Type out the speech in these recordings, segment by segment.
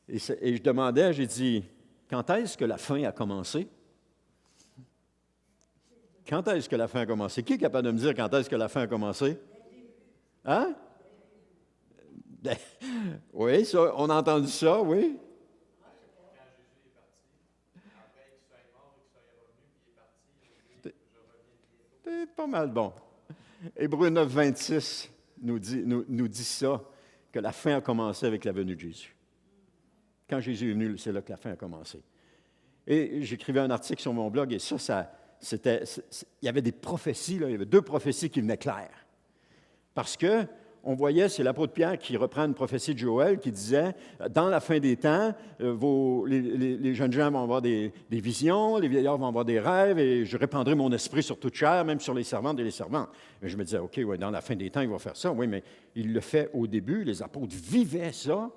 Et je demandais, j'ai dit, quand est-ce que la fin a commencé? Quand est-ce que la fin a commencé? Qui est capable de me dire quand est-ce que la fin a commencé? Hein? Oui, ça, on a entendu ça, oui. C'est pas mal bon. Hébreux 9, 26 nous dit ça, que la fin a commencé avec la venue de Jésus. Quand Jésus est venu, c'est là que la fin a commencé. Et j'écrivais un article sur mon blog, et il y avait des prophéties, là, il y avait 2 prophéties qui venaient claires. Parce que on voyait, c'est l'apôtre Pierre qui reprend une prophétie de Joël qui disait, dans la fin des temps, les jeunes gens vont avoir des visions, les vieillards vont avoir des rêves, et je répandrai mon esprit sur toute chair, même sur les servantes et les servantes. Et je me disais, OK, ouais, dans la fin des temps, il va faire ça. Oui, mais il le fait au début, les apôtres vivaient ça,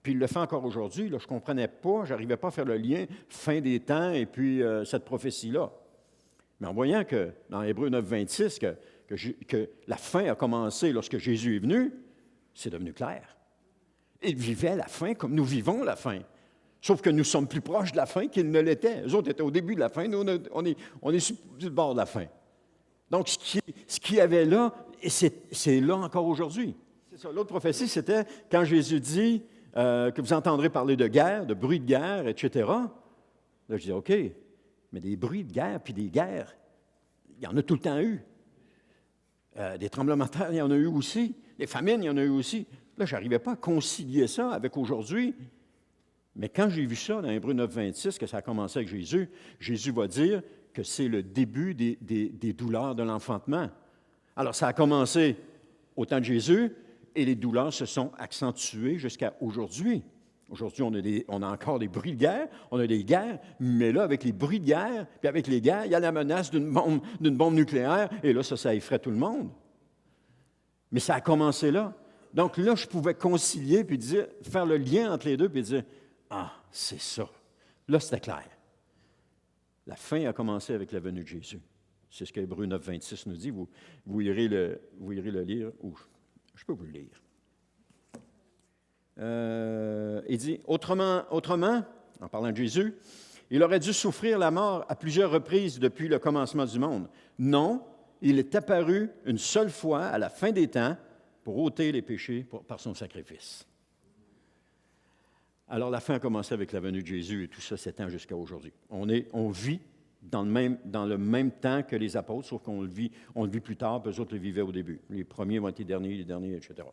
puis il le fait encore aujourd'hui. Là, je ne comprenais pas, je n'arrivais pas à faire le lien fin des temps et puis cette prophétie-là. Mais en voyant que dans Hébreux 9, 26, que la fin a commencé lorsque Jésus est venu, c'est devenu clair. Ils vivaient la fin comme nous vivons la fin. Sauf que nous sommes plus proches de la fin qu'ils ne l'étaient. Eux autres étaient au début de la fin, nous, on est sur le bord de la fin. Donc, ce qu'il y avait là, c'est là encore aujourd'hui. C'est ça. L'autre prophétie, c'était quand Jésus dit que vous entendrez parler de guerre, de bruit de guerre, etc. Là, je dis, OK, mais des bruits de guerre puis des guerres, il y en a tout le temps eu. Des tremblements de terre, il y en a eu aussi. Des famines, il y en a eu aussi. Là, je n'arrivais pas à concilier ça avec aujourd'hui. Mais quand j'ai vu ça dans Hébreux 9, 26, que ça a commencé avec Jésus, Jésus va dire que c'est le début des douleurs de l'enfantement. Alors, ça a commencé au temps de Jésus et les douleurs se sont accentuées jusqu'à aujourd'hui. Aujourd'hui, on a encore des bruits de guerre, on a des guerres, mais là, avec les bruits de guerre, puis avec les guerres, il y a la menace d'une bombe nucléaire, et là, ça effraie tout le monde. Mais ça a commencé là. Donc là, je pouvais concilier, puis faire le lien entre les deux, puis dire, ah, c'est ça. Là, c'était clair. La fin a commencé avec la venue de Jésus. C'est ce que Hébreux 9, 26 nous dit. Vous irez le lire, ou je peux vous le lire. Il dit, autrement, en parlant de Jésus, il aurait dû souffrir la mort à plusieurs reprises depuis le commencement du monde. Non, il est apparu une seule fois à la fin des temps pour ôter les péchés par son sacrifice. Alors la fin a commencé avec la venue de Jésus et tout ça s'étend jusqu'à aujourd'hui. On vit dans le même temps que les apôtres, sauf qu'on le vit plus tard, puis eux autres le vivaient au début. Les premiers vont être les derniers, etc.